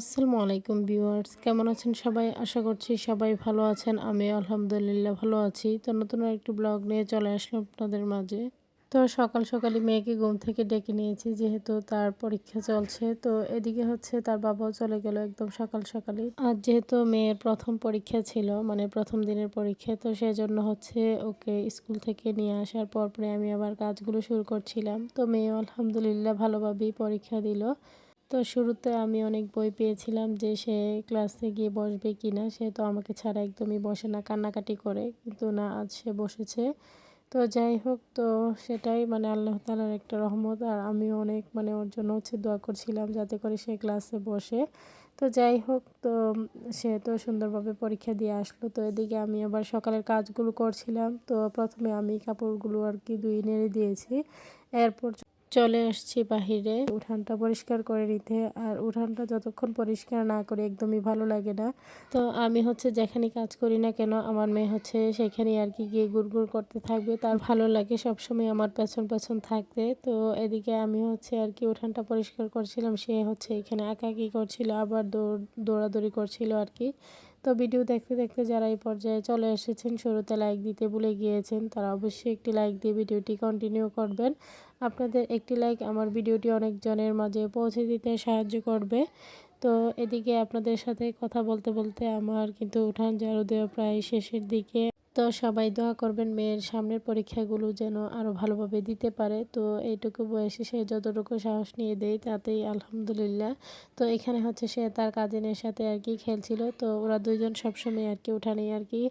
আসসালামু আলাইকুম ভিউয়ার্স, কেমন আছেন সবাই? আশা করছি সবাই ভালো আছেন। আমি আলহামদুলিল্লাহ ভালো আছি। তো নতুন আরেকটি ব্লগ নিয়ে চলে আসলাম আপনাদের মাঝে। তো সকাল সকালই মেয়েকে ঘুম থেকে ডেকে নিয়েছি, যেহেতু তার পরীক্ষা চলছে। তো এদিকে হচ্ছে তার বাবাও চলে গেল একদম সকাল সকালই। আর যেহেতু মেয়ের প্রথম পরীক্ষা ছিল, মানে প্রথম দিনের পরীক্ষা, তো সেজন্য হচ্ছে ওকে স্কুল থেকে নিয়ে আসার পরে আমি আবার কাজগুলো শুরু করছিলাম। তো মেয়েও আলহামদুলিল্লাহ ভালোভাবেই পরীক্ষা দিল। তো শুরুতে আমি অনেক ভয় পেয়েছিলাম যে সে ক্লাসে গিয়ে বসবে কিনা। সে তো আমাকে ছাড়া একদমই বসে না, কান্নাকাটি করে। কিন্তু না, আজ সে বসেছে। তো যাই হোক, তো সেটাই মানে আল্লাহ তাআলার একটা রহমত। আর আমিও অনেক মানে ওর জন্য হচ্ছে দোয়া করছিলাম যাতে করে সে ক্লাসে বসে। তো যাই হোক, তো সে তো সুন্দরভাবে পরীক্ষা দিয়ে আসলো। তো এদিকে আমি আবার সকালের কাজগুলো করছিলাম। তো প্রথমে আমি কাপড়গুলো আর কি ধুয়ে নেড়ে দিয়েছি। এরপর চলে আসছি বাহিরে উঠানটা পরিষ্কার করে নিতে। আর উঠানটা যতক্ষণ পরিষ্কার না করি একদমই ভালো লাগে না। তো আমি হচ্ছে যেখানে কাজ করি না কেন, আমার মেয়ে হচ্ছে সেখানেই আর কি গিয়ে গুড়গুড় করতে থাকবে। তার ভালো লাগে সবসময় আমার পেছন পেছন থাকতে। তো এদিকে আমি হচ্ছে আর কি উঠানটা পরিষ্কার করছিলাম, সে হচ্ছে এখানে একাকী করছিল, আবার দৌড়াদৌড়ি করছিল আর কি। তো ভিডিও দেখতে দেখতে যারা এই পর্যায়ে চলে এসেছেন, শুরুতে লাইক দিতে ভুলে গিয়েছেন, তারা অবশ্যই একটি লাইক দিয়ে ভিডিওটি কন্টিনিউ করবেন। আপনাদের একটি লাইক আমার ভিডিওটি অনেকজনের মাঝে পৌঁছে দিতে সাহায্য করবে। তো এদিকে আপনাদের সাথে কথা বলতে বলতে আমার কিন্তু উঠান ঝাড়ু দেওয়া প্রায় শেষের দিকে। তো সবাই দোয়া করবেন মেয়ের সামনের পরীক্ষাগুলো যেন আরও ভালোভাবে দিতে পারে। তো এইটুকু বয়সে সে যতটুকু সাহস নিয়ে দেয় তাতেই আলহামদুলিল্লাহ। তো এখানে হচ্ছে সে তার কাজিনের সাথে আর কি খেলছিল। তো ওরা দুইজন সবসময় আর কি উঠানেই আর কি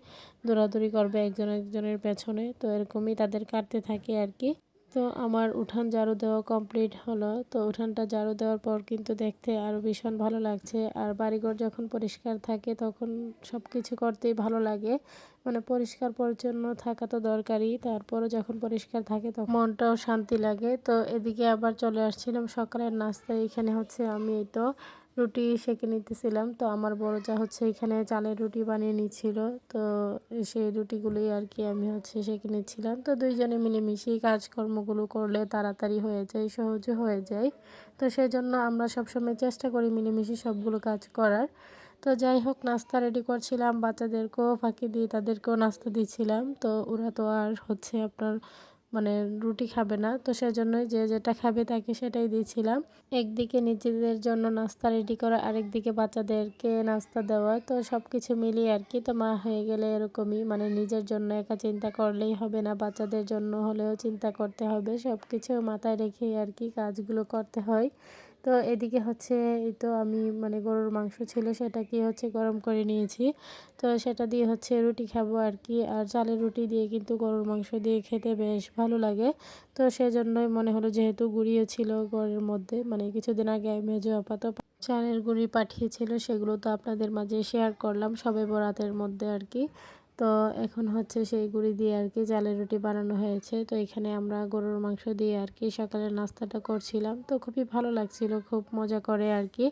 দৌড়াদৌড়ি করবে একজন একজনের পেছনে। তো এরকমই তাদের কাটতে থাকে আর কি। তো আমার উঠান ঝাড়ু দেওয়া কমপ্লিট হলো। তো উঠানটা ঝাড়ু দেওয়ার পর কিন্তু দেখতে আরও ভীষণ ভালো লাগছে। আর বাড়িঘর যখন পরিষ্কার থাকে তখন সব কিছু করতেই ভালো লাগে। মানে পরিষ্কার পরিচ্ছন্ন থাকা তো দরকারই, তারপরও যখন পরিষ্কার থাকে তখন মনটাও শান্তি লাগে। তো এদিকে আবার চলে আসছিলাম সকালের নাস্তায়। এখানে হচ্ছে আমি এই তো রুটি সেঁকে নিতেছিলাম। তো আমার বড় যা হচ্ছে এখানে চালের রুটি বানিয়ে নিচ্ছিল। তো সেই রুটিগুলোই আর কি আমি হচ্ছে সেঁকে নিচ্ছিলাম। তো দুইজনে মিলেমিশেই কাজকর্মগুলো করলে তাড়াতাড়ি হয়ে যায়, সহজে হয়ে যায়। তো সেজন্য আমরা সবসময় চেষ্টা করি মিলেমিশে সবগুলো কাজ করার। তো যাই হোক, নাস্তা রেডি করছিলাম, বাচ্চাদেরকেও ফাঁকি দিয়ে তাদেরকেও নাস্তা দিচ্ছিলাম। তো ওরা তো আর হচ্ছে আপনার মানে রুটি খাবে না, তো সেজন্যই যে যেটা খাবে তাকে সেটাই দিয়েছিলাম। একদিকে নিজেদের জন্য নাস্তা রেডি করা, আরেকদিকে বাচ্চাদেরকে নাস্তা দেওয়া। তো সব কিছু মিলিয়ে আর কি। তো মা হয়ে গেলে এরকমই, মানে নিজের জন্য একা চিন্তা করলেই হবে না, বাচ্চাদের জন্য হলেও চিন্তা করতে হবে। সব কিছু মাথায় রেখেই আর কি কাজগুলো করতে হয়। তো এদিকে হচ্ছে এই তো আমি মানে গরুর মাংস ছিল, সেটাকে হচ্ছে গরম করে নিয়েছি। তো সেটা দিয়ে হচ্ছে রুটি খাবো আর কি। আর চালের রুটি দিয়ে কিন্তু গরুর মাংস দিয়ে খেতে বেশ ভালো লাগে। তো সেজন্যই মনে হলো, যেহেতু গুঁড়িও ছিল ঘরের মধ্যে, মানে কিছুদিন আগে মেজো আপা তো চালের গুঁড়ি পাঠিয়েছিল, সেগুলো তো আপনাদের মাঝে শেয়ার করলাম সবে বরাতের মধ্যে আর কি। তো এখন হচ্ছে সেই গুঁড়ি দিয়ে আর কি চালের রুটি বানানো হয়েছে। তো এখানে আমরা গরুর মাংস দিয়ে আর কি সকালের নাস্তাটা করছিলাম। তো খুবই ভালো লাগছিল, খুব মজা করে আর কি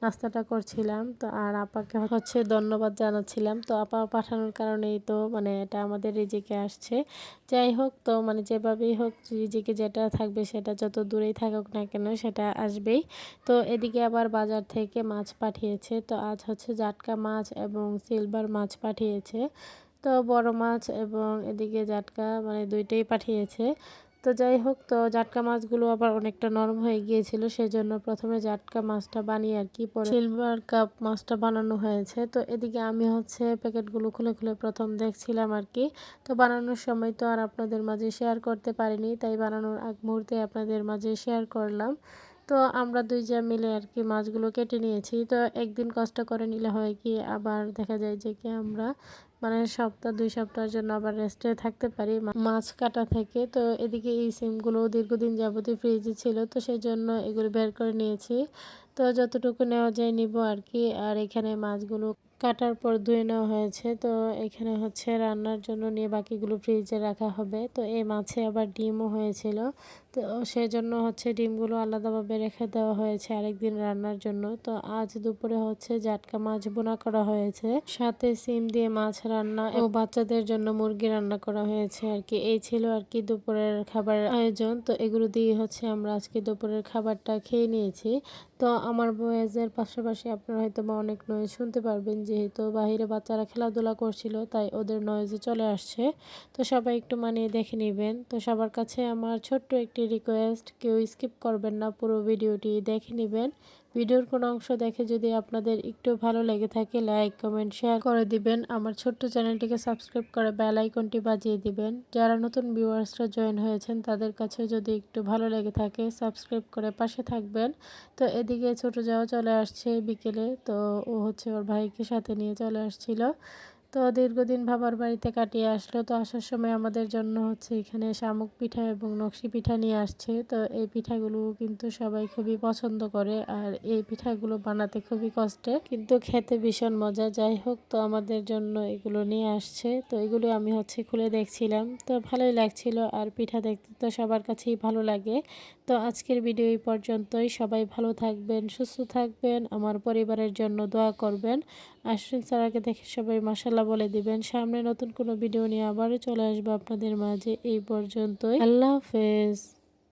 নাস্তাটা করছিলাম। তো আর আপাকে হচ্ছে ধন্যবাদ জানাচ্ছিলাম। তো আপা পাঠানোর কারণেই তো মানে এটা আমাদের রিজিকে আসছে। যাই হোক, তো মানে যেভাবেই হোক রিজিকে যেটা থাকবে সেটা যত দূরেই থাকুক না কেন সেটা আসবেই। তো এদিকে আবার বাজার থেকে মাছ পাঠিয়েছে। তো আজ হচ্ছে জাটকা মাছ এবং সিলভার মাছ পাঠিয়েছে। তো বড় মাছ এবং এদিকে জাটকা মানে দুইটাই পাঠিয়েছে। তো যাই হোক, তো জাটকা মাছগুলো আবার অনেকটা নরম হয়ে গিয়েছিল, সেজন্য প্রথমে জাটকা মাছটা বানিয়ে আর কি পরে সিলভার কাপ মাছটা বানানো হয়েছে। তো এদিকে আমি হচ্ছে প্যাকেটগুলো খুলে খুলে প্রথম দেখছিলাম আর কি। তো বানানোর সময় তো আর আপনাদের মাঝে শেয়ার করতে পারিনি, তাই বানানোর আগ মুহূর্তে আপনাদের মাঝে শেয়ার করলাম। তো আমরা দুইজন মিলে আর কি মাছগুলো কেটে নিয়েছি। তো একদিন কষ্ট করে নিলে হয় কি, আবার দেখা যায় যে কি আমরা মানে সপ্তাহ 2 সপ্তাহের জন্য আবার রেস্টে থাকতে পারি মাছ কাটা থেকে। তো এদিকে এই সিমগুলো দীর্ঘদিন যাবতীয় ফ্রিজে ছিল, তো সেই জন্য এগুলো বের করে নিয়েছি। তো যতটুকু নেওয়া যায় নিব আর কি। আর এখানে মাছগুলো কাটার পর ধুয়ে নেওয়া হয়েছে। তো এখানে হচ্ছে রান্নার জন্য নিয়ে বাকিগুলো ফ্রিজে রাখা হবে। তো এই মাছে আবার ডিমও হয়েছিল। তো তো সেজন্য হচ্ছে ডিমগুলো আলাদাভাবে রেখে দেওয়া হয়েছে আরেকদিন রান্নার জন্য। তো আজ দুপুরে হচ্ছে জাটকা মাছ ভুনা করা হয়েছে, সাথে সিম দিয়ে মাছ রান্না ও বাচ্চাদের জন্য মুরগি রান্না করা হয়েছে আর কি। এই ছিল আর কি দুপুরের খাবার আয়োজন। তো এগুলো দিয়ে হচ্ছে আমরা আজকে দুপুরের খাবারটা খেয়ে নিয়েছি। তো আমার ভয়েসের পাশাপাশি আপনারা হয়তো বা অনেক নয়েজ শুনতে পারবেন, যেহেতু বাহিরে বাচ্চারা খেলাধুলা করছিল তাই ওদের নয়েজে চলে আসছে। তো সবাই একটু মানিয়ে দেখে নেবেন। তো সবার কাছে আমার ছোট্ট একটি রিকোয়েস্ট, কেউ স্কিপ করবেন না, পুরো ভিডিওটি দেখে নেবেন। ভিডিওর কোনো অংশ দেখে যদি আপনাদের একটু ভালো লেগে থাকে লাইক কমেন্ট শেয়ার করে দিবেন। আমার ছোট্ট চ্যানেলটিকে সাবস্ক্রাইব করে বেল আইকনটি বাজিয়ে দিবেন। যারা নতুন ভিউয়ার্সরা জয়েন হয়েছেন তাদের কাছে যদি একটু ভালো লেগে থাকে সাবস্ক্রাইব করে পাশে থাকবেন। তো এদিকে ছোট যাওয়া চলে আসছে বিকেলে, তো ও হচ্ছে ওর ভাইকে সাথে নিয়ে চলে আসছিল। তো দীর্ঘদিন বাবার বাড়িতে কাটিয়ে আসলো। তো আসার সময় আমাদের জন্য হচ্ছে এখানে শামুক পিঠা এবং নকশি পিঠা নিয়ে আসছে। তো এই পিঠাগুলো কিন্তু সবাই খুবই পছন্দ করে, আর এই পিঠাগুলো বানাতে খুবই কষ্টের কিন্তু খেতে ভীষণ মজা। যাই হোক, তো আমাদের জন্য এগুলো নিয়ে আসছে। তো এগুলো আমি হচ্ছে খুলে দেখছিলাম, তো ভালোই লাগছিল। আর পিঠা দেখতে তো সবার কাছেই ভালো লাগে। তো আজকের ভিডিও এই পর্যন্তই। সবাই ভালো থাকবেন, সুস্থ থাকবেন, আমার পরিবারের জন্য দোয়া করবেন। আশ্বিন স্যারকে দেখে সবাই মাশাআল্লাহ বলে দিবেন। সামনে নতুন কোনো ভিডিও নিয়ে আবারও চলে আসবো আপনাদের মাঝে। এই পর্যন্তই, আল্লাহ হাফেজ।